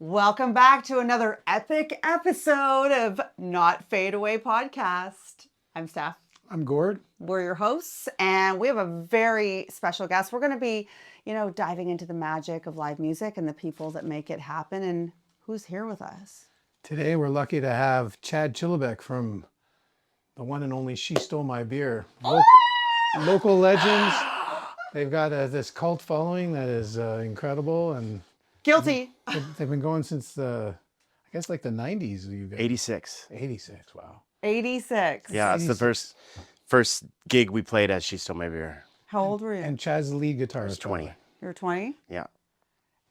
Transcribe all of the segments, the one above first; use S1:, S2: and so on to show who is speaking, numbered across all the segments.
S1: Welcome back to another epic episode of Not Fade Away podcast. I'm Steph.
S2: I'm Gord.
S1: We're your hosts, and we have a very special guest. We're going to be, diving into the magic of live music and the people that make it happen. And who's here with us?
S2: Today we're lucky to have Chad Chilibeck from the one and only She Stole My Beer. Local legends. They've got this cult following that is incredible, and
S1: Guilty.
S2: they've been going since I guess like the 90s. You guys.
S3: 86.
S2: 86. Wow.
S1: 86.
S3: Yeah, it's the first gig we played as She Stole My Beer.
S1: How old were you?
S2: And Chad's the lead guitarist.
S3: I was 20.
S1: You were 20?
S3: Yeah.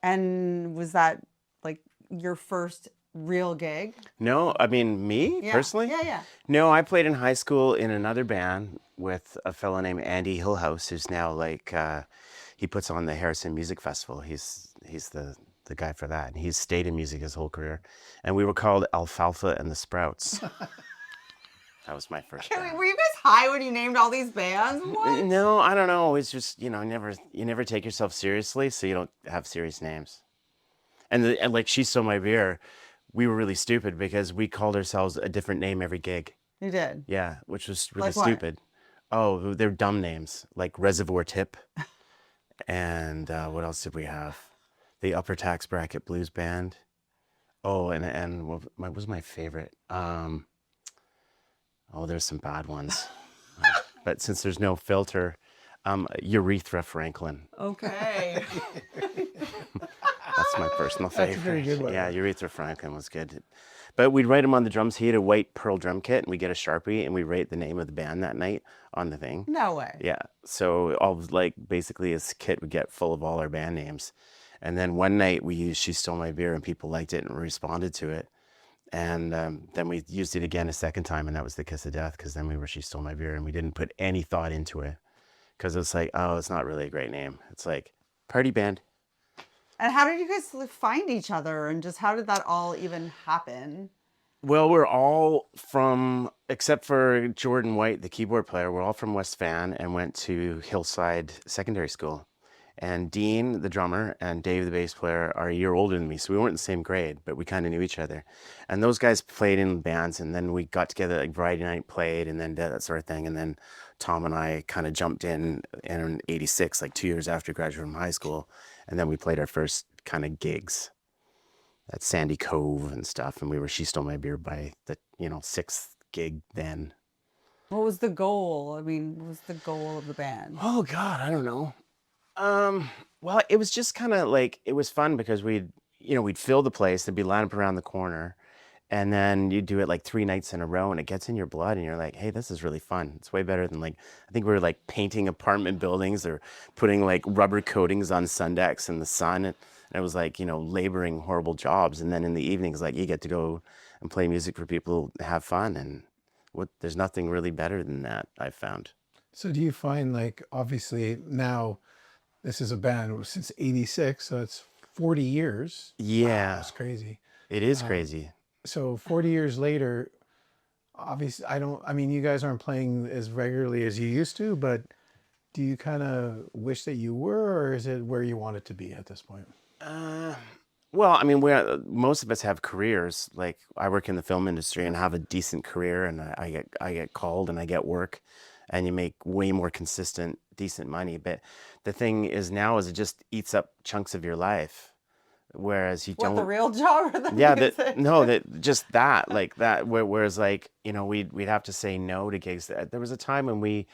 S1: And was that like your first real gig?
S3: No, I mean, me personally?
S1: Yeah.
S3: No, I played in high school in another band with a fellow named Andy Hillhouse, who's now he puts on the Harrison Music Festival. He's the guy for that. And he's stayed in music his whole career. And we were called Alfalfa and the Sprouts. That was my first band.
S1: Were you guys high when you named all these bands? What?
S3: No, I don't know. It's just, you never take yourself seriously, so you don't have serious names. And like She Stole My Beer, we were really stupid because we called ourselves a different name every gig.
S1: You did?
S3: Yeah, which was really
S1: Like what?
S3: stupid. Oh, they're dumb names, like Reservoir Tip. And what else did we have? The Upper Tax Bracket Blues Band. Oh, and what was my favorite? There's some bad ones. But since there's no filter, Urethra Franklin.
S1: Okay.
S3: That's my personal favorite.
S2: That's a pretty good one.
S3: Yeah, Urethra Franklin was good. But we'd write them on the drums. He had a white pearl drum kit, and we get a Sharpie, and we write the name of the band that night on the thing.
S1: No way.
S3: Yeah. So basically his kit would get full of all our band names. And then one night we used She Stole My Beer, and people liked it and responded to it. And then we used it again a second time, and that was The Kiss of Death, because then we were She Stole My Beer, and we didn't put any thought into it. Because it's like, oh, it's not really a great name. It's like, party band.
S1: And how did you guys find each other, and just how did that all even happen?
S3: Well, we're all from, except for Jordan White, the keyboard player, we're all from West Van and went to Hillside Secondary School. And Dean, the drummer, and Dave, the bass player, are a year older than me, so we weren't in the same grade, but we kind of knew each other. And those guys played in bands, and then we got together, like Variety Night played, and then that sort of thing. And then Tom and I kind of jumped in 86, like 2 years after graduating from high school. And then we played our first kind of gigs at Sandy Cove and stuff. And we were She Stole My Beer by the, sixth gig then.
S1: What was the goal? I mean, what was the goal of the band?
S3: Oh, God, I don't know. Well, it was just kind of like, it was fun because we'd fill the place, there'd be lineup around the corner, and then you do it like 3 nights in a row, and it gets in your blood, and you're like, hey, this is really fun. It's way better than I think we were like painting apartment buildings or putting like rubber coatings on sun decks in the sun. And it was like, laboring horrible jobs. And then in the evenings, like you get to go and play music for people, have fun. And there's nothing really better than that, I've found.
S2: So do you find, like, obviously now this is a band since 86, so it's 40 years.
S3: Yeah.
S2: Wow, that's crazy.
S3: It is crazy.
S2: So 40 years later, obviously, you guys aren't playing as regularly as you used to, but do you kind of wish that you were, or is it where you want it to be at this point?
S3: Well, I mean, most of us have careers. Like I work in the film industry and have a decent career, and I get called and I get work, and you make way more consistent, decent money. But the thing is now is it just eats up chunks of your life. Whereas you don't.
S1: The real job or the
S3: music?
S1: Like
S3: that. Whereas we'd have to say no to gigs. There was a time when we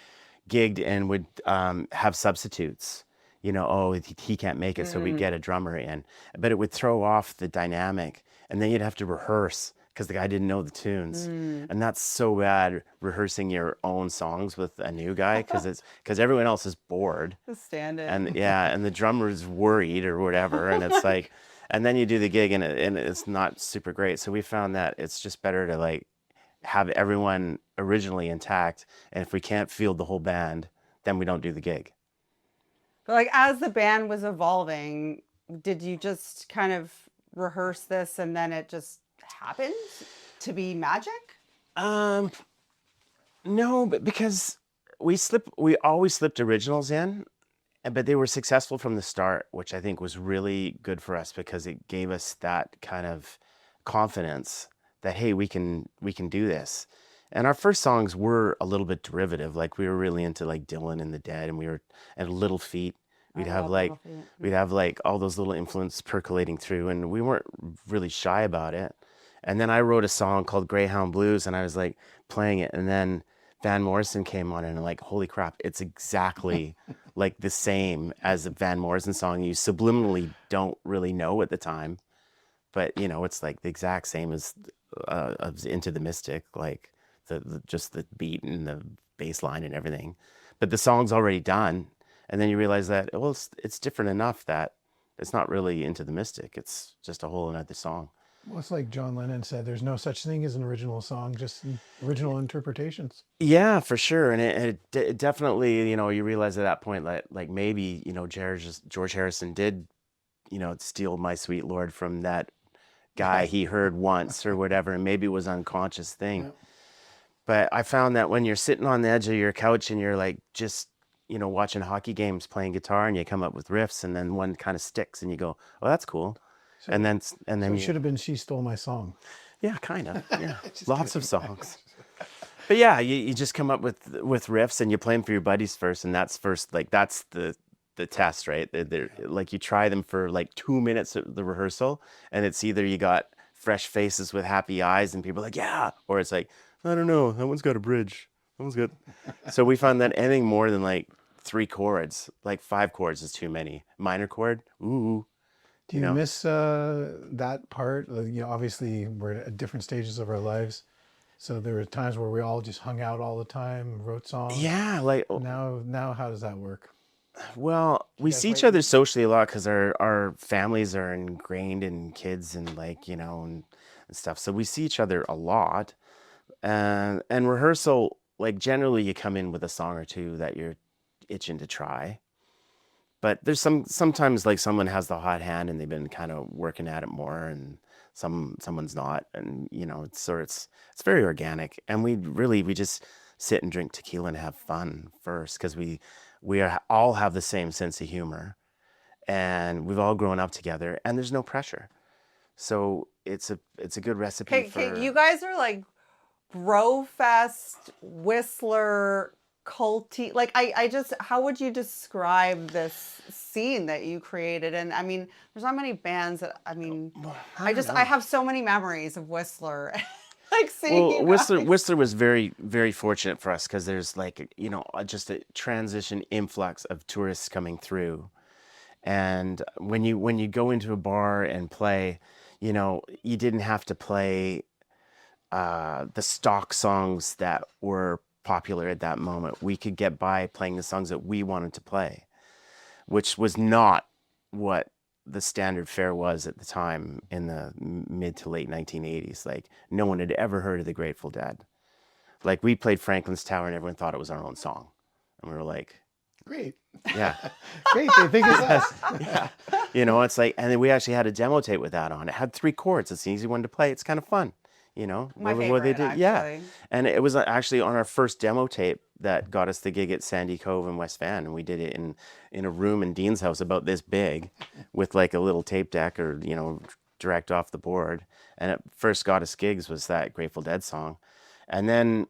S3: gigged and would have substitutes. He can't make it, so we'd get a drummer in. But it would throw off the dynamic, and then you'd have to rehearse because the guy didn't know the tunes. And that's so bad, rehearsing your own songs with a new guy because everyone else is bored.
S1: The stand-in.
S3: And the drummer's worried or whatever, and it's like, and then you do the gig and it's not super great. So we found that it's just better to have everyone originally intact, and if we can't field the whole band, then we don't do the gig.
S1: But as the band was evolving, did you just kind of rehearse this and then it just happened to be magic?
S3: No, but because we always slipped originals in, but they were successful from the start, which I think was really good for us because it gave us that kind of confidence that, hey, we can do this. And our first songs were a little bit derivative. Like we were really into like Dylan and the Dead, and Little Feat. We'd
S1: I
S3: have
S1: love
S3: like
S1: Little Feat.
S3: we'd have like all those little influences percolating through, and we weren't really shy about it. And then I wrote a song called Greyhound Blues, and I was like playing it, and then Van Morrison came on, and I'm like, holy crap, it's exactly like the same as a Van Morrison song you subliminally don't really know at the time, but it's like the exact same as of Into the Mystic, like just the beat and the bass line and everything. But the song's already done, and then you realize that, well, it's different enough that it's not really Into the Mystic. It's just a whole another song.
S2: Well, it's like John Lennon said, there's no such thing as an original song, just original interpretations.
S3: Yeah, for sure. And it definitely, you realize at that point that like maybe, George Harrison did, steal My Sweet Lord from that guy he heard once or whatever, and maybe it was an unconscious thing.
S2: Yeah.
S3: But I found that when you're sitting on the edge of your couch and you're like just, watching hockey games, playing guitar, and you come up with riffs, and then one kind of sticks, and you go, "Oh, that's cool."
S2: So,
S3: and then
S2: so
S3: you,
S2: it should have been She Stole My Song.
S3: yeah, kind of, yeah, lots of songs. But yeah, you just come up with riffs, and you play them for your buddies first, and that's the test, right? They're like you try them for like 2 minutes at the rehearsal, and it's either you got fresh faces with happy eyes, and people are like, yeah, or it's like, I don't know, that one's got a bridge. That one's good. So we found that anything more than like 3 chords, like 5 chords is too many. Minor chord, ooh.
S2: Do you miss that part? Obviously we're at different stages of our lives. So there were times where we all just hung out all the time, wrote songs.
S3: Yeah, like
S2: Now how does that work?
S3: well, we see each other socially a lot because our families are ingrained in kids and like, and stuff. So we see each other a lot. And rehearsal, like generally you come in with a song or two that you're itching to try. But there's sometimes like someone has the hot hand and they've been kind of working at it more, and someone's not, and it's very organic, and we just sit and drink tequila and have fun first because all have the same sense of humor, and we've all grown up together, and there's no pressure, so it's a good recipe
S1: Okay, you guys are like Brofest, Whistler, culty. Like I just, how would you describe this scene that you created? And I mean, there's not many bands that, I mean, I have so many memories of Whistler. Like seeing you guys.
S3: Whistler was very, very fortunate for us because there's like, just a transition influx of tourists coming through. And when you go into a bar and play, you didn't have to play the stock songs that were popular at that moment. We could get by playing the songs that we wanted to play, which was not what the standard fare was at the time in the mid to late 1980s. Like no one had ever heard of the Grateful Dead. Like we played Franklin's Tower and everyone thought it was our own song, and we were like,
S2: great,
S3: yeah.
S2: Great, they think it's us.
S3: Yeah. It's like, and then we actually had a demo tape with that on. It had 3 chords. It's an easy one to play. It's kind of fun.
S1: My
S3: what they
S1: favorite,
S3: did. Yeah.
S1: actually.
S3: And it was actually on our first demo tape that got us the gig at Sandy Cove in West Van. And we did it in a room in Dean's house about this big with like a little tape deck or, direct off the board. And it first got us gigs was that Grateful Dead song. And then,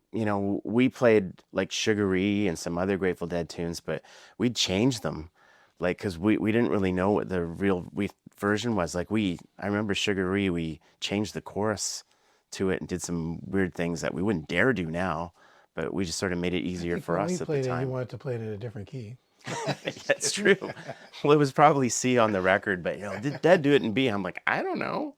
S3: we played like Sugar-Ree and some other Grateful Dead tunes, but we'd change them. Like, cause we didn't really know what the real version was. Like I remember Sugar-Ree, we changed the chorus to it and did some weird things that we wouldn't dare do now, but we just sort of made it easier for us at the time.
S2: You wanted to play it in a different key.
S3: That's true. Well, it was probably C on the record, but did Dead do it in B? I'm like, I don't know.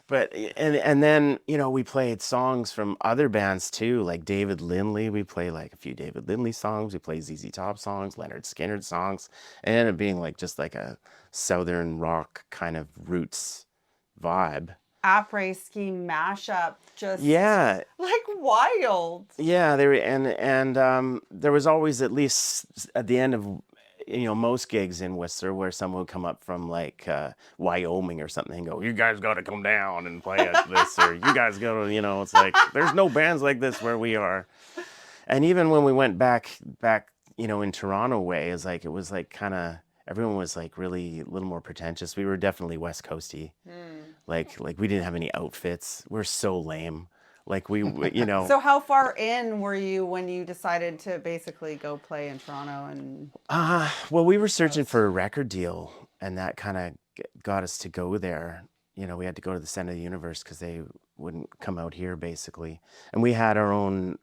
S3: But and then we played songs from other bands too, like David Lindley. We played like a few David Lindley songs. We played ZZ Top songs, Leonard Skinner songs. It ended up being like just like a southern rock kind of roots vibe.
S1: Après-ski mashup, just
S3: Yeah,
S1: like wild.
S3: yeah. There and there was always at least at the end of most gigs in Whistler where someone would come up from like Wyoming or something and go, "You guys got to come down and play at this," or "You guys got to," it's like there's no bands like this where we are. And even when we went back in Toronto way is like, it was like kind of, everyone was like really a little more pretentious. We were definitely West Coasty. Like we didn't have any outfits. We're so lame. Like
S1: So how far in were you when you decided to basically go play in Toronto? And
S3: well, we were searching for a record deal, and that kind of got us to go there. We had to go to the center of the universe because they wouldn't come out here, basically. And we had our own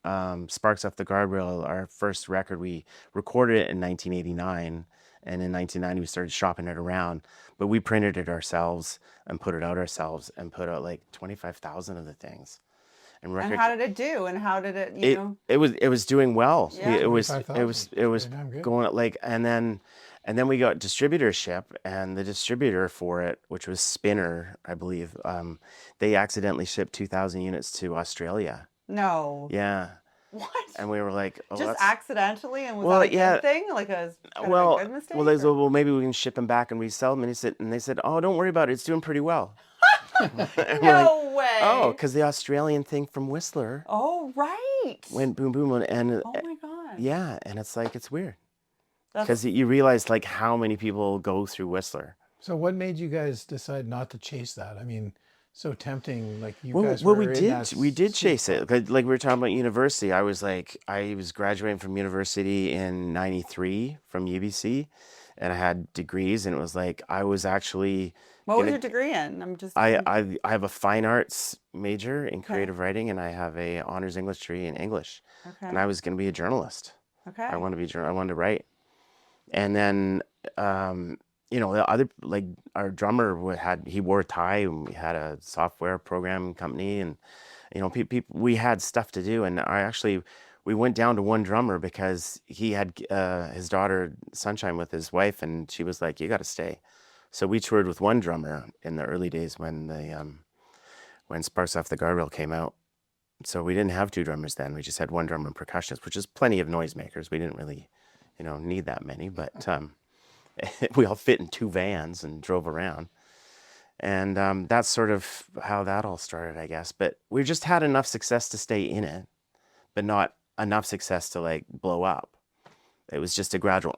S3: Sparks Off the Guardrail, our first record. We recorded it in 1989, and in 1990 we started shopping it around. But we printed it ourselves and put it out ourselves, and put out like 25,000 of the things. And
S1: how did it do? And how did it,
S3: it was doing well.
S1: Yeah.
S3: It was
S2: 25,000. Pretty damn good.
S3: going like, and then we got distributorship, and the distributor for it, which was Spinner, I believe, they accidentally shipped 2,000 units to Australia.
S1: No.
S3: Yeah.
S1: What?
S3: And we were like, oh,
S1: Just
S3: that's...
S1: accidentally, and was
S3: Well,
S1: that a good
S3: yeah.
S1: thing? Like a kind
S3: well,
S1: of a good mistake?
S3: well, they said, well, maybe we can ship them back and resell them. And they said, oh, don't worry about it. It's doing pretty well.
S1: No way.
S3: Oh, because the Australian thing from Whistler
S1: Oh, right.
S3: went boom, boom, and
S1: Oh my God.
S3: yeah, and it's like, it's weird.
S1: That's-
S3: Because you realize like how many people go through Whistler.
S2: So what made you guys decide not to chase that? I mean, so tempting. Like you
S3: Well,
S2: guys
S3: well,
S2: were
S3: we
S2: in
S3: did
S2: that
S3: we did
S2: sweet
S3: chase
S2: spot.
S3: it. Like we were talking about university. I was graduating from university in '93 from UBC, and I had degrees, and it was like I was actually
S1: What was
S3: gonna-
S1: your degree in? I'm just.
S3: I have a fine arts major in creative writing, and I have a honors English degree in English,
S1: Okay.
S3: and I was going to be a journalist.
S1: Okay.
S3: I wanted to write. And then, the other, like our drummer he wore a tie, and we had a software programming company, and, we had stuff to do. And we went down to one drummer because he had his daughter Sunshine with his wife, and she was like, you got to stay. So we toured with one drummer in the early days when Sparks Off the Guardrail came out. So we didn't have two drummers then. We just had one drummer and percussionist, which is plenty of noisemakers. We didn't really need that many, but we all fit in two vans and drove around. And that's sort of how that all started, I guess. But we just had enough success to stay in it, but not enough success to like blow up. It was just a gradual.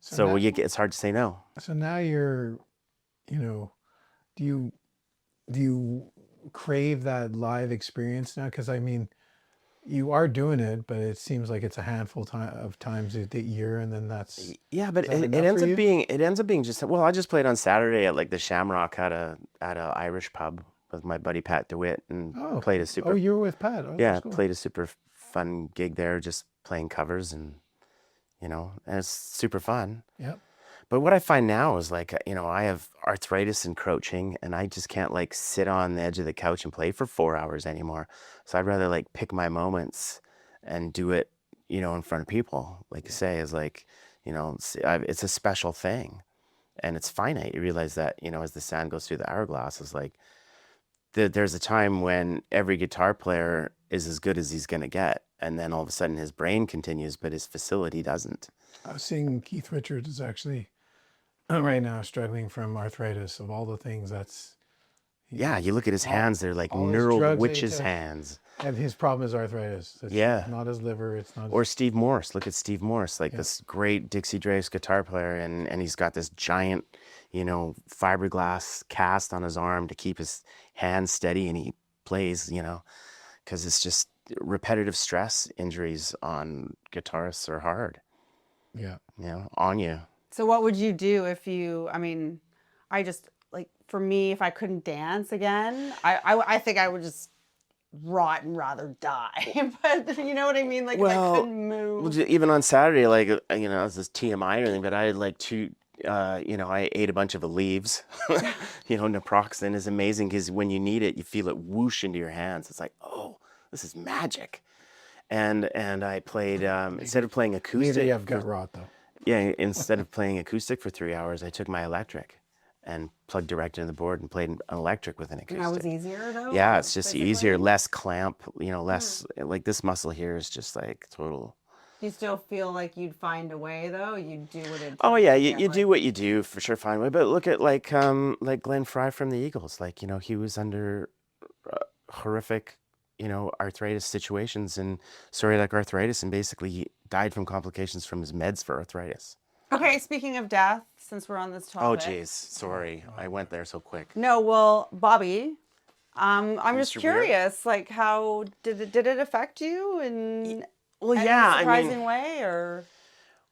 S3: So
S2: now-
S3: it's hard to say no.
S2: So now you're, do you crave that live experience now? Because I mean, you are doing it, but it seems like it's a handful of times a year, and then that's
S3: Yeah, but
S2: is that
S3: it
S2: enough
S3: ends
S2: for
S3: up
S2: you?
S3: being just, well, I just played on Saturday at like the Shamrock at a Irish pub with my buddy Pat DeWitt, and played a super
S2: Oh, you were with Pat. Oh,
S3: yeah
S2: that's cool.
S3: played a super fun gig there, just playing covers, and and it's super fun.
S2: Yep.
S3: But what I find now is like, I have arthritis encroaching, and I just can't like sit on the edge of the couch and play for 4 hours anymore. So I'd rather like pick my moments and do it, in front of people. Like you say, is like, it's a special thing, and it's finite. You realize that, as the sand goes through the hourglass, is like, there's a time when every guitar player is as good as he's going to get. And then all of a sudden his brain continues, but his facility doesn't.
S2: I was seeing Keith Richards is actually right now struggling from arthritis. Of all the things,
S3: Yeah, you look at his hands, they're like
S2: all his
S3: neural
S2: drugs that he
S3: witches'
S2: took.
S3: hands.
S2: and his problem is arthritis. It's
S3: Yeah.
S2: not his liver. It's not.
S3: Or Steve Morse. Look at Steve Morse, like this great Dixie Drapes guitar player, and he's got this giant, fiberglass cast on his arm to keep his hands steady, and he plays, because it's just repetitive stress injuries on guitarists are hard,
S2: Yeah.
S3: on you.
S1: So what would you do if I just, like, for me, if I couldn't dance again, I think I would just rot and rather die. But you know what I mean? Like, if I couldn't move.
S3: Well, even on Saturday, like, this is TMI or anything, but I had like I ate a bunch of leaves. Naproxen is amazing because when you need it, you feel it whoosh into your hands. It's like, oh, this is magic. And I played, instead of playing acoustic.
S2: Neither I've got rot though.
S3: Yeah, instead of playing acoustic for 3 hours, I took my electric and plugged direct into the board and played an electric with an acoustic.
S1: And that was easier though?
S3: Yeah, it's just
S1: basically?
S3: easier, less clamp, less, like this muscle here is just like total.
S1: You still feel like you'd find a way though? You'd do what it
S3: Oh yeah,
S1: takes to
S3: you
S1: get,
S3: do what you do for sure, fine way. But look at like Glenn Fry from the Eagles, like, he was under horrific, arthritis situations and psoriatic arthritis, and basically he died from complications from his meds for arthritis.
S1: Okay, speaking of death, since we're on this
S3: Oh,
S1: topic.
S3: geez. Sorry. I went there so quick.
S1: No, well, Bobby, I'm just
S3: Mr. Weir?
S1: curious, like, how did it affect you in
S3: Well,
S1: any
S3: yeah,
S1: surprising way, or?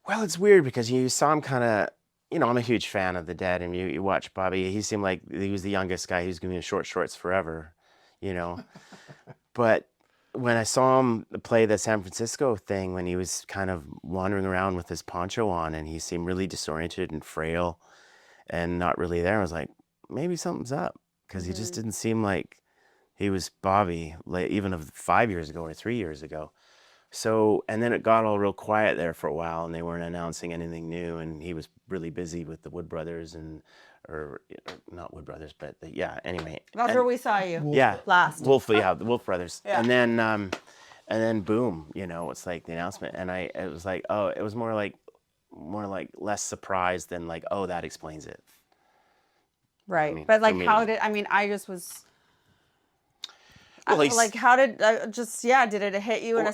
S3: well, it's weird because you saw him kind of, I'm a huge fan of the Dead, and you watch Bobby. He seemed like he was the youngest guy. He was going to be in short shorts forever, But when I saw him play the San Francisco thing, when he was kind of wandering around with his poncho on, and he seemed really disoriented and frail and not really there, I was like, maybe something's up, because he just didn't seem like he was Bobby, like even of 5 years ago or 3 years ago. So, and then it got all real quiet there for a while, and they weren't announcing anything new, and he was really busy with the Wood Brothers or not Wood Brothers, but anyway.
S1: That's where we saw you.
S3: Yeah,
S1: Last.
S3: the Wolf Brothers.
S1: Yeah.
S3: And then boom, it's like the announcement, and it was like, oh, it was more like less surprised than like, oh, that explains it.
S1: Right. But like,
S3: for me.
S1: I just was,
S3: Well, he's-
S1: like, how did, did it hit you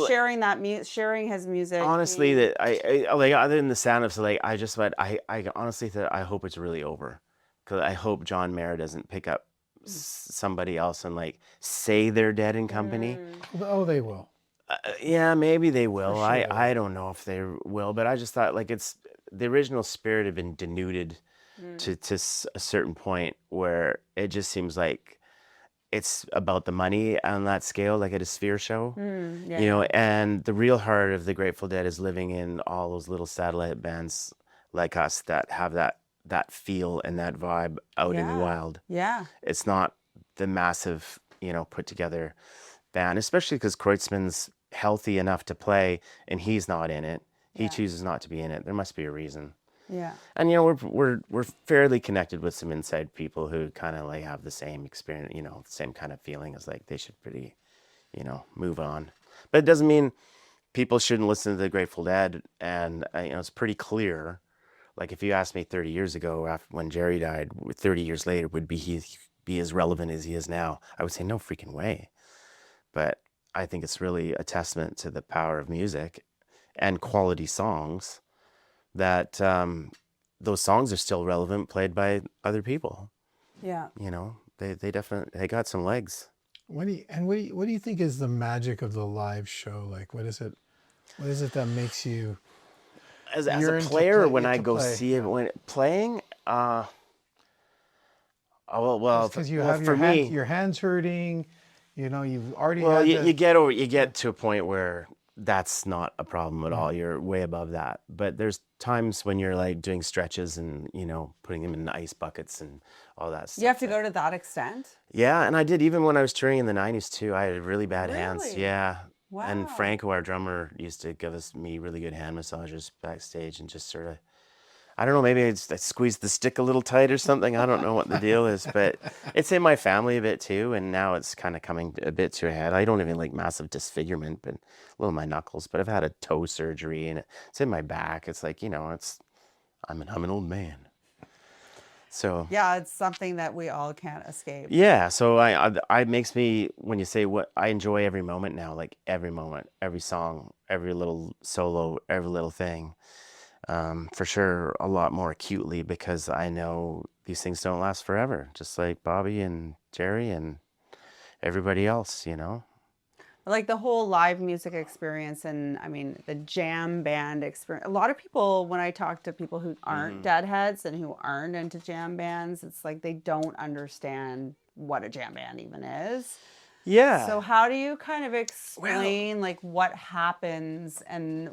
S1: sharing sharing his music?
S3: Honestly, that I like, other than the sound of, like, I honestly thought, I hope it's really over, because I hope John Mayer doesn't pick up somebody else and like say they're Dead and Company.
S2: Oh, they will.
S3: Yeah, maybe they will.
S2: For sure.
S3: I don't know if they will, but I just thought, like, it's the original spirit had been denuded to a certain point where it just seems like it's about the money on that scale, like at a Sphere show, and the real heart of the Grateful Dead is living in all those little satellite bands like us that have that feel and that vibe out in the wild.
S1: Yeah.
S3: It's not the massive, put together band, especially because Kreutzmann's healthy enough to play and he's not in it. He chooses not to be in it. There must be a reason.
S1: Yeah.
S3: And we're fairly connected with some inside people who kind of like have the same experience, the same kind of feeling as like they should pretty, move on. But it doesn't mean people shouldn't listen to the Grateful Dead. And it's pretty clear. Like, if you asked me 30 years ago, when Jerry died, 30 years later, would he be as relevant as he is now? I would say no freaking way. But I think it's really a testament to the power of music and quality songs that those songs are still relevant, played by other people.
S1: Yeah.
S3: They definitely got some legs.
S2: What do you think is the magic of the live show? Like, what is it that makes you
S3: As a
S2: yearn to
S3: player,
S2: play-
S3: when
S2: to
S3: I go
S2: play?
S3: see it, when playing,
S2: because you have
S3: for me,
S2: your hands hurting, you've already
S3: well,
S2: had
S3: you get to a point where that's not a problem at all. You're way above that. But there's times when you're like doing stretches and, putting them in ice buckets and all that stuff.
S1: You have to go to that extent?
S3: Yeah, and I did even when I was touring in the 90s too. I had really bad hands.
S1: Really?
S3: Yeah.
S1: Wow.
S3: And Franco, our drummer, used to give me really good hand massages backstage and just sort of, I don't know, maybe I squeezed the stick a little tight or something. I don't know what the deal is, but it's in my family a bit too, and now it's kind of coming a bit to a head. I don't even like massive disfigurement, but a little in my knuckles. But I've had a toe surgery, and it's in my back. It's like, I'm an old man. So
S1: Yeah, it's something that we all can't escape.
S3: yeah, so I makes me, when you say what, I enjoy every moment now, like every moment, every song, every little solo, every little thing. For sure, a lot more acutely, because I know these things don't last forever, just like Bobby and Jerry and everybody else,
S1: Like the whole live music experience, and the jam band experience. A lot of people, when I talk to people who aren't Deadheads and who aren't into jam bands, it's like they don't understand what a jam band even is.
S3: Yeah.
S1: So how do you kind of explain like what happens and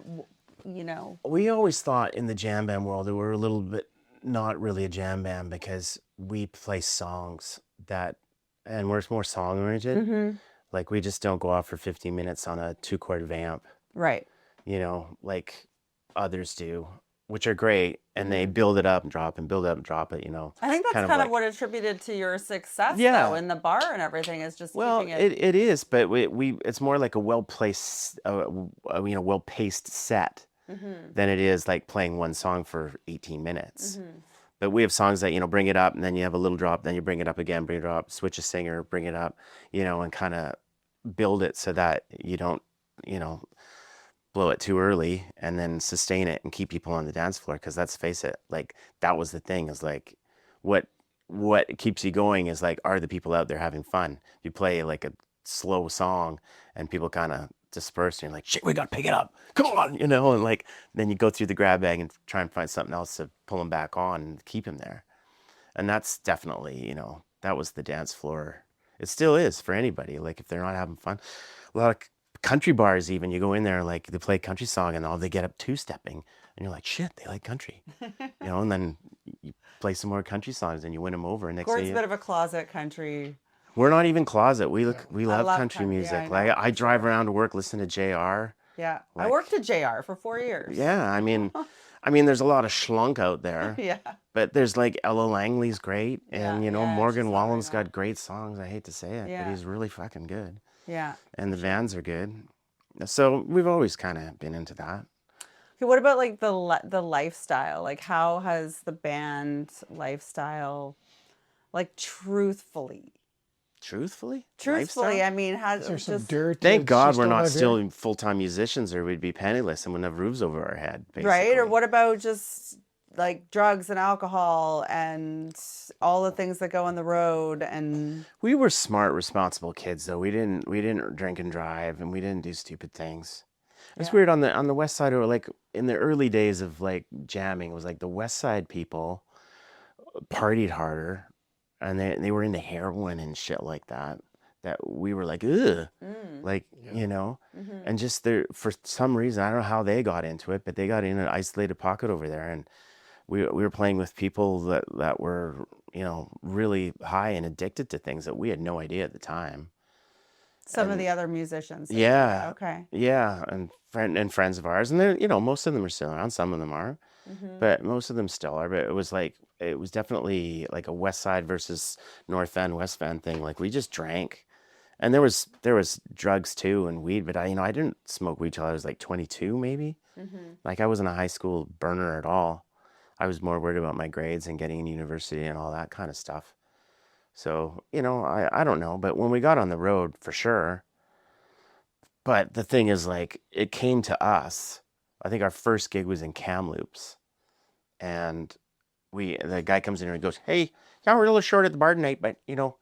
S3: We always thought in the jam band world that we're a little bit not really a jam band, because we play songs and we're more song oriented. Like, we just don't go off for 15 minutes on a 2-chord vamp,
S1: right?
S3: Like others do, which are great, and they build it up and drop and build it up and drop it.
S1: I think that's kind of
S3: like,
S1: what attributed to your success,
S3: Yeah.
S1: though, in the bar and everything, is just
S3: well,
S1: keeping it.
S3: it is, but we it's more like a well-placed, well-paced set than it is like playing one song for 18 minutes. But we have songs that, bring it up, and then you have a little drop, then you bring it up again, bring it up, switch a singer, bring it up, and kind of build it so that you don't, you know, blow it too early, and then sustain it and keep people on the dance floor. Because let's face it, like that was the thing, is like what keeps you going is like, are the people out there having fun? You play like a slow song and people kind of disperse and you're like, shit, we gotta pick it up, come on, you know. And like then you go through the grab bag and try and find something else to pull them back on and keep them there. And that's definitely, you know, that was the dance floor. It still is for anybody. Like if they're not having fun, a lot of country bars, even, you go in there, like they play a country song and all, they get up two-stepping and you're like, shit, they like country, you know. And then you play some more country songs and you win them over, and next
S1: Gord's
S3: day
S1: a bit of a closet country.
S3: we're not even closet. We love
S1: love
S3: country
S1: country,
S3: music.
S1: yeah, I
S3: Like
S1: know.
S3: I drive around to work listening to JR.
S1: Yeah. I
S3: Like-
S1: worked at JR for 4 years.
S3: Yeah, I mean there's a lot of schlunk out there.
S1: Yeah.
S3: But there's like Ella Langley's great, and
S1: Yeah,
S3: you know,
S1: yeah,
S3: Morgan
S1: she's
S3: Wallen's
S1: alright
S3: got great songs. I hate to say it,
S1: Yeah.
S3: but he's really fucking good.
S1: Yeah.
S3: And the Vans are good. So we've always kind of been into that.
S1: Okay, what about like the lifestyle? Like how has the band lifestyle, like truthfully,
S3: Truthfully?
S1: truthfully,
S3: Lifestyle?
S1: I mean, has
S2: Is there some
S1: just
S2: dirt?
S3: Thank
S2: She
S3: God we're
S2: stole
S3: not
S2: my
S3: still
S2: beer?
S3: full-time musicians, or we'd be penniless and wouldn't have roofs over our head, basically.
S1: right? Or what about just like drugs and alcohol and all the things that go on the road and
S3: We were smart, responsible kids, though. We didn't drink and drive, and we didn't do stupid things. It's
S1: Yeah.
S3: weird on the west side, or like in the early days of like jamming, it was like the west side people partied harder, and they were into heroin and shit like that. That we were like, ugh, like you know, and just there for some reason, I don't know how they got into it, but they got in an isolated pocket over there, and we were playing with people that were, you know, really high and addicted to things that we had no idea at the time.
S1: some of the other musicians?
S3: Yeah.
S1: Okay.
S3: Yeah, and friends of ours, and they're, you know, most of them are still around. Some of them are, but most of them still are. But it was definitely like a West Side versus North End, West End thing. Like we just drank, and there was drugs too and weed. But I didn't smoke weed till I was like 22, maybe. Like I wasn't a high school burner at all. I was more worried about my grades and getting into university and all that kind of stuff. So, you know, I don't know, but when we got on the road, for sure. But the thing is, like, it came to us. I think our first gig was in Kamloops, and the guy comes in and he goes, "Hey, yeah, we're a little short at the bar tonight, but you know,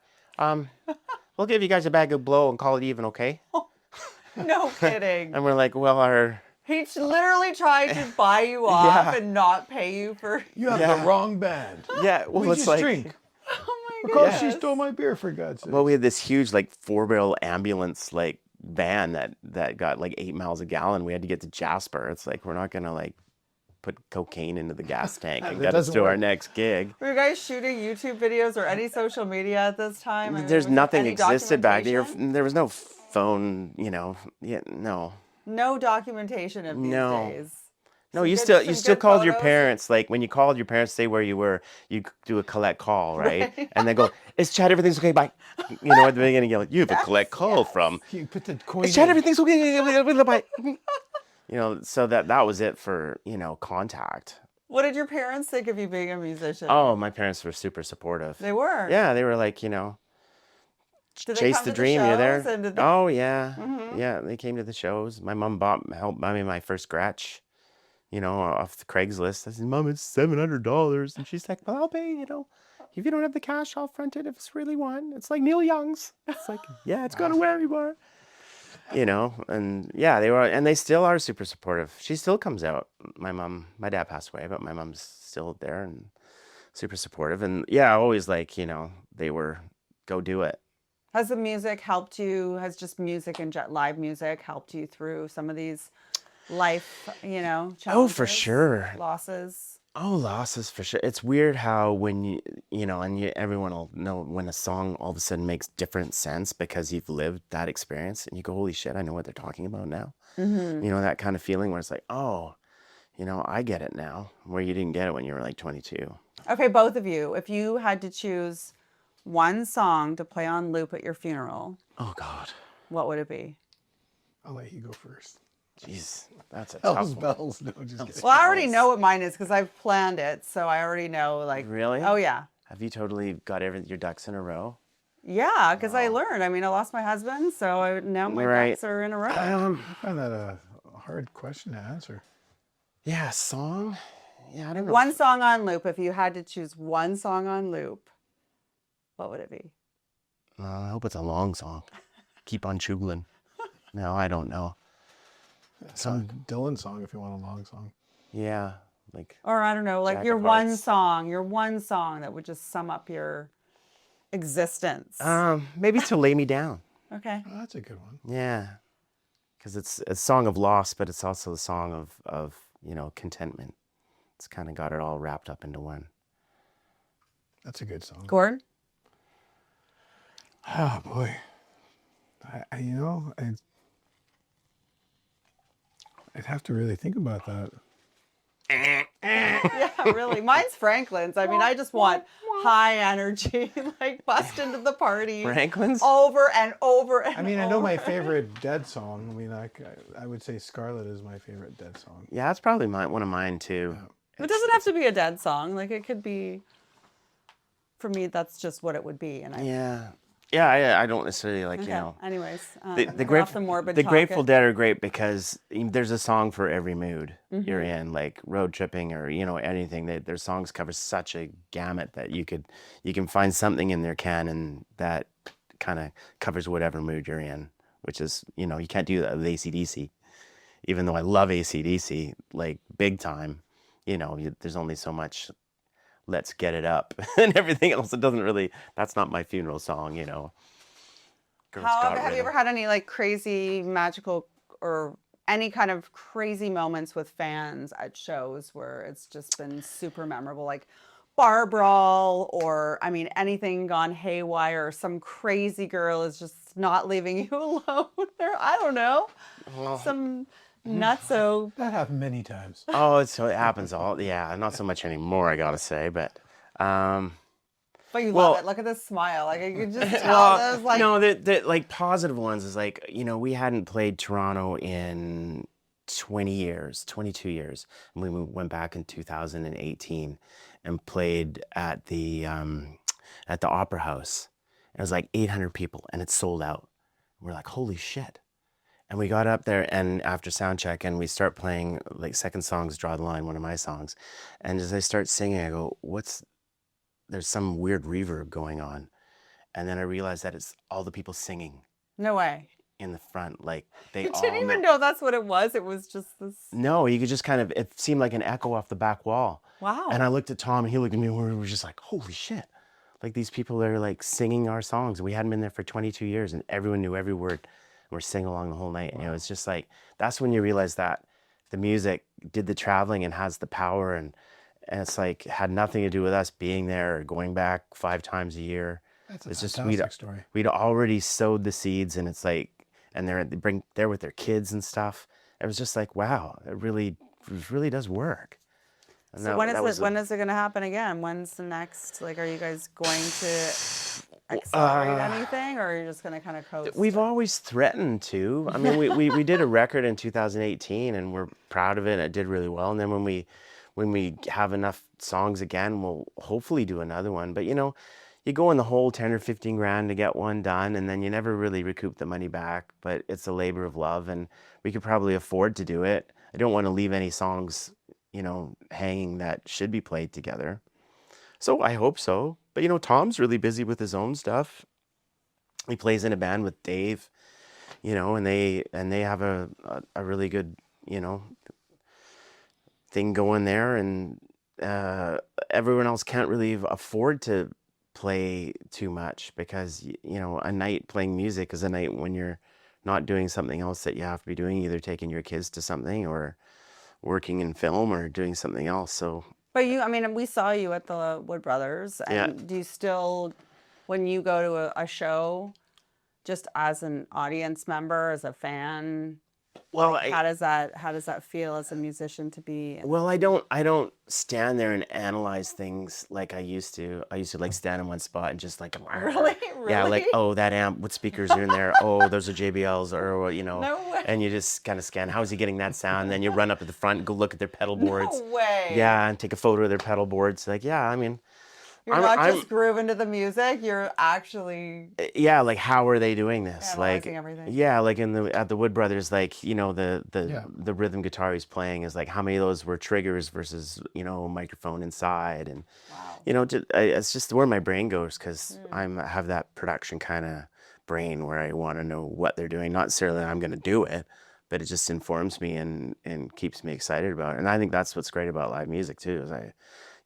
S3: we'll give you guys a bag of blow and call it even, okay?"
S1: No kidding.
S3: And we're like, "Well,
S1: He literally tried to buy you off
S3: Yeah.
S1: and not pay you for.
S2: You have
S3: Yeah.
S2: the wrong band.
S3: yeah, well,
S2: We
S3: it's
S2: just
S3: like."
S2: drink.
S1: Oh my
S2: Because
S1: goodness.
S2: she stole my beer, for God's sake.
S3: Well, we had this huge like 4-barrel ambulance like van that got like 8 miles a gallon. We had to get to Jasper. It's like we're not gonna like put cocaine into the gas tank and
S2: That
S3: get us
S2: doesn't
S3: to our
S2: work.
S3: next gig.
S1: Were you guys shooting YouTube videos or any social media at this time? I mean,
S3: There's
S1: was there
S3: nothing
S1: any
S3: existed back there.
S1: documentation?
S3: There was no phone, you know. Yeah, no.
S1: No documentation of these
S3: No.
S1: days.
S3: No,
S1: Some
S3: you
S1: good-
S3: still
S1: some good
S3: called your
S1: photos?
S3: parents. Like when you called your parents, say where you were, you do a collect call, right? And they go, "Is Chad, everything's okay? Bye." You know, at the beginning, you're like, "You have a collect call from."
S2: You put the coin
S3: Is Chad,
S2: in.
S3: everything's okay? Bye. You know, so that was it for, you know, contact.
S1: What did your parents think of you being a musician?
S3: Oh, my parents were super supportive.
S1: They were.
S3: Yeah, they were like, you know,
S1: Did they
S3: chase
S1: come
S3: the
S1: to
S3: dream. You're there.
S1: shows and did they-
S3: Oh yeah, yeah. They came to the shows. My mom helped buy me my first scratch, you know, off the Craigslist. I said, "Mom, it's $700," and she's like, "Well, I'll pay. You know, if you don't have the cash, I'll front it if it's really one. It's like Neil Young's. It's like, yeah, it's got a whammy bar." You know, and yeah, they were, and they still are super supportive. She still comes out. My dad passed away, but my mom's still there and super supportive. And yeah, always like, you know, they were, go do it.
S1: Has the music helped you? Has just music and live music helped you through some of these life, you know,
S3: Oh, for
S1: challenges,
S3: sure.
S1: losses?
S3: Oh, losses for sure. It's weird how when you know, and everyone will know when a song all of a sudden makes different sense because you've lived that experience, and you go, "Holy shit, I know what they're talking about now."
S1: Mm-hmm.
S3: You know, that kind of feeling where it's like, "Oh, you know, I get it now," where you didn't get it when you were like 22.
S1: Okay, both of you, if you had to choose one song to play on loop at your funeral,
S3: Oh God,
S1: what would it be?
S2: I'll let you go first.
S3: jeez, that's a
S2: Hell's
S3: tough one.
S2: bells. No, just kidding.
S1: Well, I already know what mine is because I've planned it, so I already know. Like,
S3: Really?
S1: oh yeah,
S3: Have you totally got your ducks in a row?
S1: Yeah, because I learned. I mean, I lost my husband, so now my
S3: Right.
S1: ducks are in a row.
S2: I find that a hard question to answer.
S3: Yeah, song. Yeah, I don't know.
S1: One song on loop. If you had to choose one song on loop, what would it be?
S3: I hope it's a long song. Keep on chugling. No, I don't know.
S2: Some Dylan song if you want a long song.
S3: Yeah, like
S1: Or I don't know, like
S3: Jack
S1: your
S3: of
S1: one
S3: Hearts.
S1: song, that would just sum up your existence.
S3: maybe To Lay Me Down.
S1: Okay.
S2: Oh, that's a good one.
S3: Yeah, because it's a song of loss, but it's also a song of contentment. It's kind of got it all wrapped up into one.
S2: That's a good song.
S1: Gord?
S2: Oh boy, I'd have to really think about that.
S1: Yeah, really. Mine's Franklin's. I mean, I just want high energy, like bust into the party.
S3: Franklin's?
S1: Over and over and
S2: I mean, I know
S1: over.
S2: my favorite Dead song. I mean, I would say Scarlet is my favorite Dead song.
S3: Yeah, that's probably one of mine too.
S1: It doesn't have to be a Dead song. Like it could be. For me, that's just what it would be. And
S3: Yeah, I don't necessarily like
S1: Okay. Anyways,
S3: the
S1: we're off the morbid
S3: the
S1: talk.
S3: Grateful Dead are great because there's a song for every mood
S1: Mm-hmm.
S3: you're in, like road tripping or anything. Their songs cover such a gamut that you can find something in their canon that kind of covers whatever mood you're in, which is you can't do that with AC/DC. Even though I love AC/DC like big time, there's only so much. Let's Get It Up and everything else. It doesn't really. That's not my funeral song, Girls Got
S1: Have you ever
S3: Rhythm.
S1: had any like crazy magical or any kind of crazy moments with fans at shows where it's just been super memorable, like bar brawl or I mean anything gone haywire or some crazy girl is just not leaving you alone or I don't know. Some nutso.
S2: That happened many times.
S3: Oh, it happens all. Yeah, not so much anymore. I gotta say, but
S1: But you
S3: Well-
S1: love it. Look at this smile. Like I could just tell there's like
S3: no, the like positive ones is like we hadn't played Toronto in 20 years, 22 years, and we went back in 2018 and played at the Opera House. It was like 800 people, and it sold out. We're like, holy shit. And we got up there and after sound check and we start playing like second song's Draw the Line, one of my songs. And as I start singing, I go, there's some weird reverb going on. And then I realized that it's all the people singing
S1: no way.
S3: in the front. Like they
S1: You
S3: all
S1: didn't even know that's what it was. It was just this.
S3: No, you could just it seemed like an echo off the back wall.
S1: Wow.
S3: And I looked at Tom and he looked at me and we were just like, holy shit. Like these people are like singing our songs. We hadn't been there for 22 years and everyone knew every word. We're singing along the whole night. Wow. And it was just like, that's when you realize that the music did the traveling and has the power. And it's like, had nothing to do with us being there or going back 5 times a year.
S2: That's a
S3: It's just,
S2: fantastic story.
S3: we'd already sowed the seeds and it's like, and they're with their kids and stuff. It was just like, wow, it really does work. And
S1: So when is it going to happen again? When's the next? Like, are you guys going to accelerate anything, or are you just going to kind of coast?
S3: We've always threatened to. I mean, we did a record in 2018, and we're proud of it. And it did really well. And then when we have enough songs again, we'll hopefully do another one. But you go in the hole 10 or 15 grand to get one done, and then you never really recoup the money back. But it's a labor of love, and we could probably afford to do it. I don't want to leave any songs, hanging that should be played together. So I hope so. But Tom's really busy with his own stuff. He plays in a band with Dave, and they have a really good, thing going there. And everyone else can't really afford to play too much because, a night playing music is a night when you're not doing something else that you have to be doing, either taking your kids to something or working in film or doing something else. So.
S1: But we saw you at the Wood Brothers, and do you still, when you go to a show, just as an audience member, as a fan,
S3: Well,
S1: how does that feel as a musician to be?
S3: Well, I don't stand there and analyze things like I used to. I used to like stand in one spot and just like
S1: Really?
S3: Yeah, like, oh, that amp, what speakers are in there? Oh, those are JBLs, or
S1: No way.
S3: and you just kind of scan. How is he getting that sound? And then you run up to the front and go look at their pedal boards.
S1: No way.
S3: Yeah, and take a photo of their pedal boards. Like, yeah, I mean,
S1: You're not just grooving to the music. You're actually
S3: yeah, like how are they doing this? Like
S1: analyzing everything.
S3: yeah, like at the Wood Brothers, like you know
S2: Yeah.
S3: the rhythm guitar he's playing is like how many of those were triggers versus you know microphone inside, and
S1: Wow.
S3: you know it's just where my brain goes because I have that production kind of brain where I want to know what they're doing. Not necessarily I'm going to do it, but it just informs me and keeps me excited about it. And I think that's what's great about live music too. Is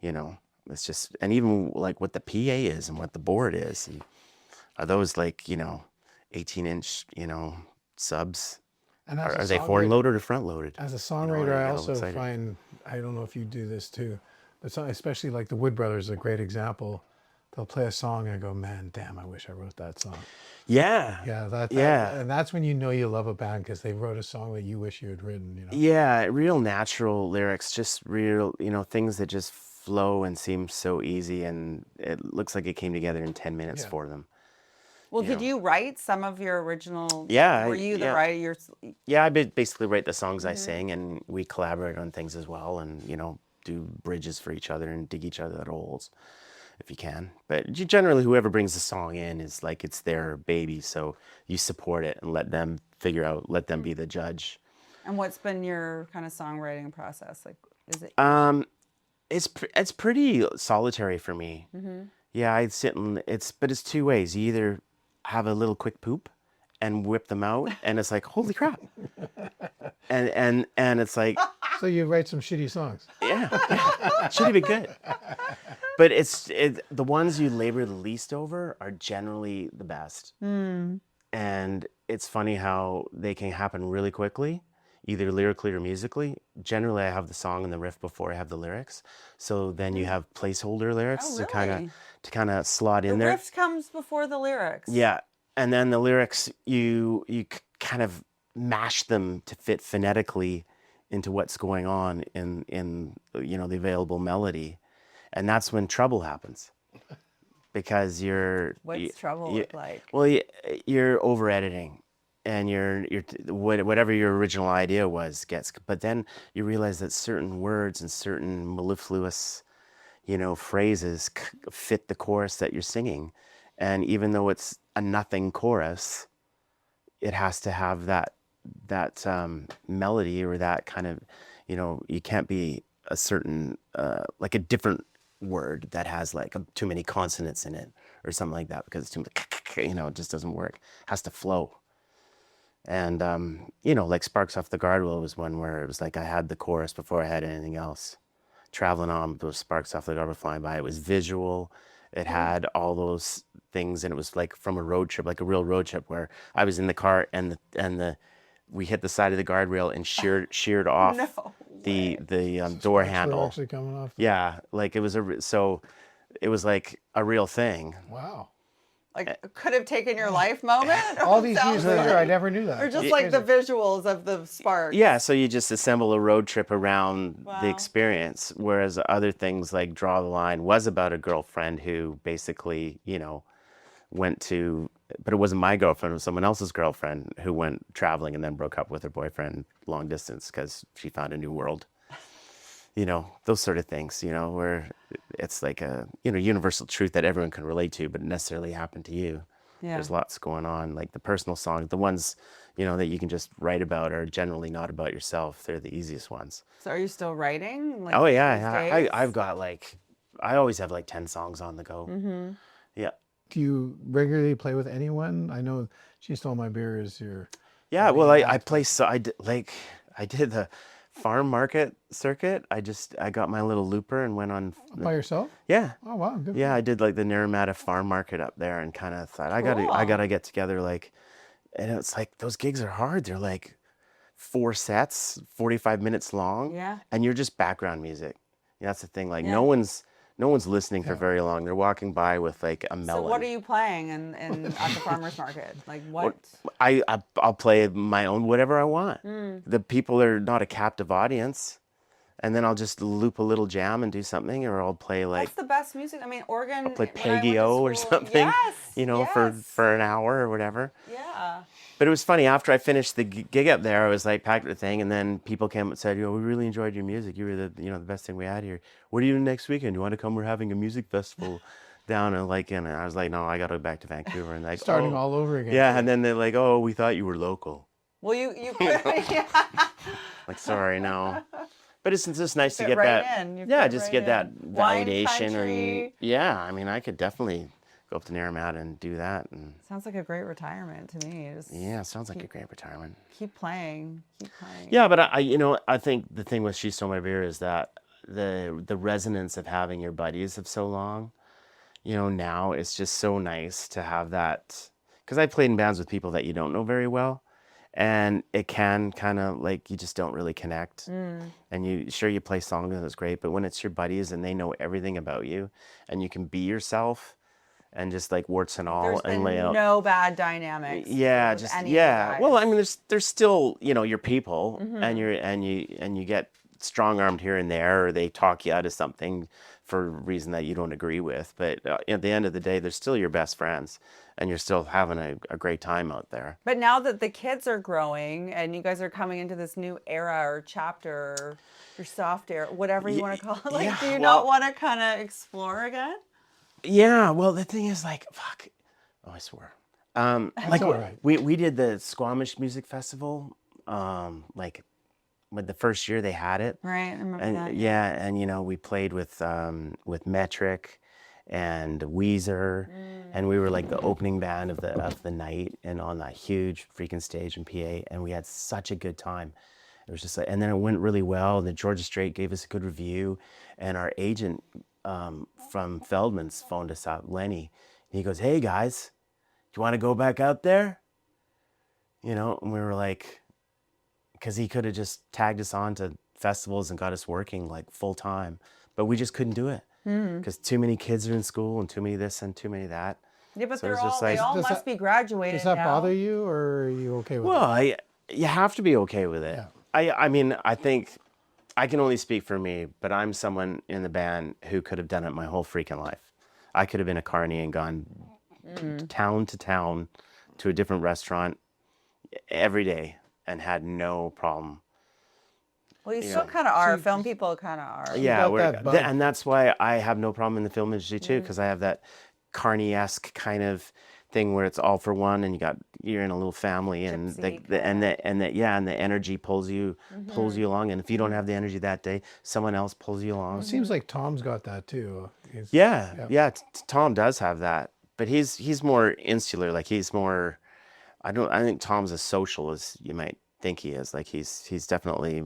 S3: you know, it's just and even like what the PA is and what the board is, and are those like you know, 18-inch you know subs?
S2: And as
S3: Are
S2: a
S3: they horn
S2: songwriter,
S3: loaded or front loaded?
S2: as a
S3: You know,
S2: songwriter,
S3: I
S2: I
S3: get a little
S2: also
S3: excited.
S2: find, I don't know if you do this too, but especially like the Wood Brothers is a great example. They'll play a song and I go, man, damn, I wish I wrote that song.
S3: Yeah,
S2: Yeah,
S3: yeah.
S2: and that's when you know you love a band because they wrote a song that you wish you had written, you know?
S3: Yeah, real natural lyrics, just real, you know, things that just flow and seem so easy, and it looks like it came together in 10 minutes
S2: Yeah.
S3: for them.
S1: Well,
S3: You
S1: did
S3: know.
S1: you write some of your original?
S3: Yeah,
S1: Were you the
S3: yeah.
S1: writer? You're,
S3: Yeah, I basically write the songs I sing, and we collaborate on things as well, and you know, do bridges for each other and dig each other out holes if you can. But generally, whoever brings the song in is like it's their baby, so you support it and let them figure out, let them be the judge.
S1: and what's been your kind of songwriting process? Like, is it?
S3: It's pretty solitary for me. Yeah, I'd sit and but it's two ways. You either have a little quick poop and whip them out, and it's like holy crap, and it's like
S2: So you write some shitty songs.
S3: yeah, should be good. But the ones you labor the least over are generally the best. And it's funny how they can happen really quickly, either lyrically or musically. Generally, I have the song and the riff before I have the lyrics. So then you have placeholder lyrics
S1: Oh,
S3: to
S1: really?
S3: kind of slot
S1: The
S3: in there.
S1: riff comes before the lyrics.
S3: Yeah, and then the lyrics you kind of mash them to fit phonetically into what's going on in you know the available melody, and that's when trouble happens because
S1: What's trouble look like?
S3: well you're over editing, and whatever your original idea was gets, but then you realize that certain words and certain mellifluous you know phrases fit the chorus that you're singing, and even though it's a nothing chorus, it has to have that melody or that kind of you know you can't be a certain like a different word that has like too many consonants in it or something like that because it's too much you know it just doesn't work. It has to flow. And you know like Sparks Off the Guardrail was one where it was like I had the chorus before I had anything else. Traveling On, those sparks off the guardrail flying by, it was visual, it had all those things, and it was like from a road trip, like a real road trip where I was in the car and the we hit the side of the guardrail and sheared off
S1: No
S3: the door
S2: Sparks were
S3: handle.
S2: actually coming off.
S3: Yeah, like it was so it was like a real thing.
S2: Wow.
S1: Like, could have taken your life moment.
S2: All these
S1: Sounds
S2: years later,
S1: like-
S2: I never knew that.
S1: Or just
S2: That's
S1: like the
S2: crazy.
S1: visuals of the spark.
S3: Yeah, so you just assemble a road trip around the
S1: Wow.
S3: experience, whereas other things like Draw the Line was about a girlfriend who basically, you know, went to, but it wasn't my girlfriend, it was someone else's girlfriend who went traveling and then broke up with her boyfriend long distance because she found a new world. You know, those sort of things, you know, where it's like a, you know, universal truth that everyone can relate to, but it necessarily happened to you.
S1: Yeah.
S3: There's lots going on, like the personal songs, the ones, you know, that you can just write about are generally not about yourself. They're the easiest ones.
S1: So are you still writing? Like,
S3: Oh
S1: these
S3: yeah,
S1: days?
S3: I've got like, I always have like 10 songs on the go. Yeah.
S2: Do you regularly play with anyone? I know She Stole My Beer is your...
S3: Yeah, well, I play, so I did the farm market circuit. I got my little looper and went on.
S2: By yourself?
S3: Yeah.
S2: Oh, wow. Good.
S3: Yeah, I did like the Naramata farm market up there and kind of thought I
S1: Cool.
S3: gotta get together like, and it's like those gigs are hard. They're like 4 sets, 45 minutes long.
S1: Yeah.
S3: And you're just background music. That's the thing. Like
S1: Yeah.
S3: no one's listening for very long. They're walking by with like a melon.
S1: So what are you playing in at the farmer's market? Like what?
S3: I'll play my own whatever I want. The people are not a captive audience, and then I'll just loop a little jam and do something, or I'll play like
S1: That's the best music. I mean, organ.
S3: play
S1: when I went to
S3: Peggy-O or
S1: school-
S3: something,
S1: Yes.
S3: you know,
S1: yes.
S3: for an hour or whatever.
S1: Yeah.
S3: But it was funny, after I finished the gig up there, I was like packed with the thing, and then people came and said, we really enjoyed your music. You were the best thing we had here. What are you doing next weekend? You want to come? We're having a music festival down and I was like, no, I got to go back to Vancouver, and like
S2: Starting all over again.
S3: Yeah, and then they're like, oh, we thought you were local.
S1: Well, you could. Yeah.
S3: Like, sorry, no. But it's just nice to
S1: Fit
S3: get
S1: right
S3: that.
S1: in. You
S3: Yeah,
S1: fit
S3: just
S1: right
S3: get that
S1: in. Wine
S3: validation,
S1: country.
S3: yeah. I mean, I could definitely go up to Naramata and do that, and
S1: Sounds like a great retirement to me. Just
S3: yeah, sounds like a great retirement.
S1: keep playing. Keep playing.
S3: Yeah, but I think the thing with She Stole My Beer is that the resonance of having your buddies of so long, now it's just so nice to have that, because I played in bands with people that you don't know very well, and it can kind of like you just don't really connect, and you play songs and it's great, but when it's your buddies and they know everything about you and you can be yourself and just like warts and all
S1: There's
S3: and
S1: been
S3: lay out.
S1: no bad dynamics.
S3: Yeah,
S1: with
S3: just
S1: any of
S3: yeah.
S1: you
S3: Well, I
S1: guys.
S3: mean, there's still your people, and you get strong armed here and there, or they talk you out of something for a reason that you don't agree with. But at the end of the day, they're still your best friends, and you're still having a great time out there.
S1: But now that the kids are growing and you guys are coming into this new era or chapter, your soft era, whatever you want to call it, like,
S3: yeah,
S1: do you
S3: well-
S1: not want to kind of explore again?
S3: Yeah. Well, the thing is, like, fuck. Oh, I swear. Like
S2: all right.
S3: we did the Squamish Music Festival, like with the first year they had it.
S1: Right, I remember
S3: And
S1: that.
S3: yeah, and we played with Metric and Weezer, and we were like the opening band of the night, and on that huge freaking stage in PA, and we had such a good time. It was just like, and then it went really well. And the Georgia Strait gave us a good review, and our agent from Feldman's phoned us up, Lenny. He goes, "Hey guys, do you want to go back out there?" And we were like, because he could have just tagged us on to festivals and got us working like full time, but we just couldn't do it because too many kids are in school and too many this and too many that.
S1: Yeah, but
S3: So
S1: they're
S3: it's
S1: all,
S3: just
S1: they
S3: like-
S1: all
S2: Does
S1: must
S2: that-
S1: be graduated
S2: Does that
S1: now.
S2: bother you, or are you okay with
S3: Well,
S2: it?
S3: you have to be okay with it.
S2: Yeah.
S3: I mean, I think I can only speak for me, but I'm someone in the band who could have done it my whole freaking life. I could have been a carny and gone town to town to a different restaurant every day and had no problem.
S1: Well, you
S3: you
S1: still
S3: know.
S1: kind of are. Film people kind of are.
S3: Yeah,
S2: got that bug.
S3: and that's why I have no problem in the film industry too, because I have that carny-esque kind of thing where it's all for one, and you're in a little family, and
S1: Gypsy
S3: the energy pulls you along, and if you don't have the energy that day, someone else pulls you along.
S2: It seems like Tom's got that too. He's-
S3: Yeah. Tom does have that, but he's more insular. Like he's more. I think Tom's as social as you might think he is. Like he's definitely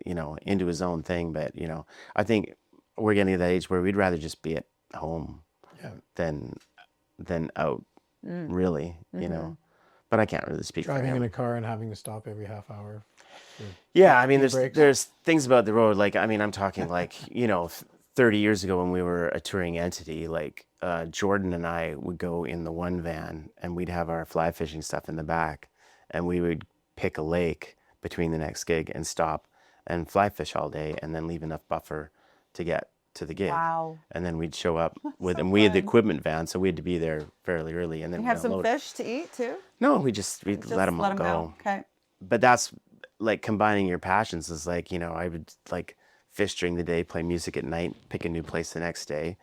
S3: into his own thing. But I think we're getting to that age where we'd rather just be at home
S2: Yeah.
S3: than out. Really, But I can't really speak for
S2: Driving
S3: him.
S2: in a car and having to stop every half hour.
S3: Yeah, I mean,
S2: breaks.
S3: there's things about the road. Like, I mean, I'm talking like 30 years ago when we were a touring entity. Like Jordan and I would go in the one van, and we'd have our fly fishing stuff in the back, and we would pick a lake between the next gig and stop and fly fish all day, and then leave enough buffer to get to the gig.
S1: Wow.
S3: And then we'd show up with,
S1: so
S3: and we had the
S1: fun.
S3: equipment van, so we had to be there fairly early, and then
S1: You
S3: we'd
S1: have some
S3: unload.
S1: fish to eat too?
S3: No, we let them all
S1: let 'em
S3: go.
S1: Okay.
S3: But that's like combining your passions is like, I would like fish during the day, play music at night, pick a new place the next day,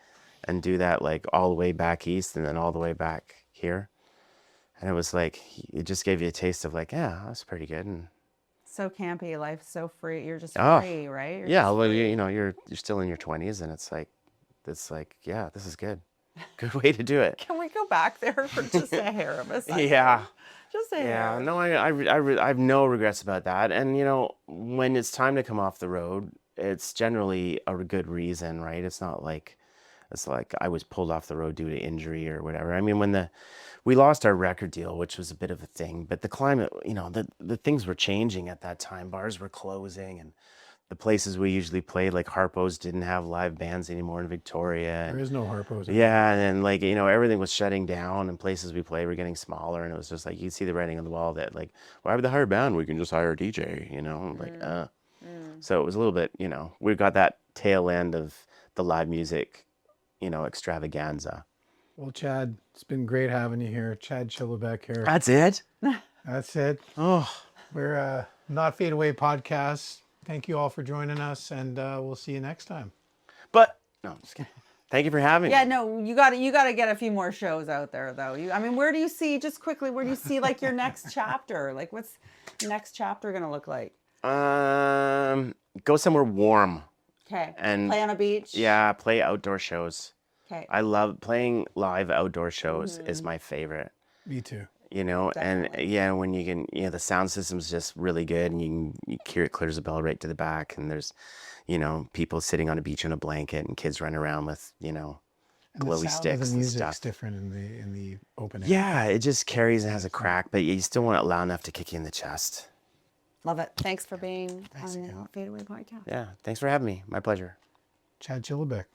S3: and do that like all the way back east and then all the way back here. And it was like, it just gave you a taste of like, yeah, that's pretty good. And
S1: So campy, life's so free. You're just
S3: Oh,
S1: free, right? You're
S3: yeah,
S1: just
S3: well,
S1: free.
S3: you're still in your 20s, and it's like, yeah, this is good. Good way to do it.
S1: Can we go back there for just a hair of a second?
S3: Yeah.
S1: Just a
S3: Yeah,
S1: hair.
S3: no, I have no regrets about that. And when it's time to come off the road, it's generally a good reason, right? It's not like I was pulled off the road due to injury or whatever. I mean, when we lost our record deal, which was a bit of a thing, but the climate, the things were changing at that time. Bars were closing, and the places we usually played, like Harpo's, didn't have live bands anymore in Victoria.
S2: There is no Harpo's.
S3: Yeah, and then like everything was shutting down, and places we played were getting smaller, and it was just like you see the writing on the wall that like, why would they hire a band? We can just hire a DJ, like So it was a little bit, we got that tail end of the live music, extravaganza.
S2: Well, Chad, it's been great having you here. Chad Chilibeck here.
S3: That's it?
S2: That's it.
S3: Oh,
S2: We're Not Fade Away podcast. Thank you all for joining us, and we'll see you next time.
S3: but no, I'm just kidding. Thank you for having
S1: Yeah,
S3: me.
S1: no, you got to get a few more shows out there though. Where do you see, just quickly, where do you see like your next chapter? Like what's your next chapter going to look like?
S3: Go somewhere warm.
S1: Okay.
S3: And
S1: play on a beach.
S3: Yeah, play outdoor shows.
S1: Okay.
S3: I love playing live outdoor shows is my favorite.
S2: Me too.
S3: And
S1: Definitely.
S3: yeah, when you can, the sound system's just really good, and you hear it clears the bell right to the back, and there's, people sitting on a beach on a blanket, and kids running around with,
S2: And the
S3: glowy
S2: sound of
S3: sticks
S2: the
S3: and
S2: music's
S3: stuff.
S2: different in the open air.
S3: Yeah, it just carries and has a crack, but you still want it loud enough to kick you in the chest.
S1: Love it. Thanks for being on the Not Fade Away podcast.
S3: Yeah, thanks for having me. My pleasure.
S2: Chad Chilibeck.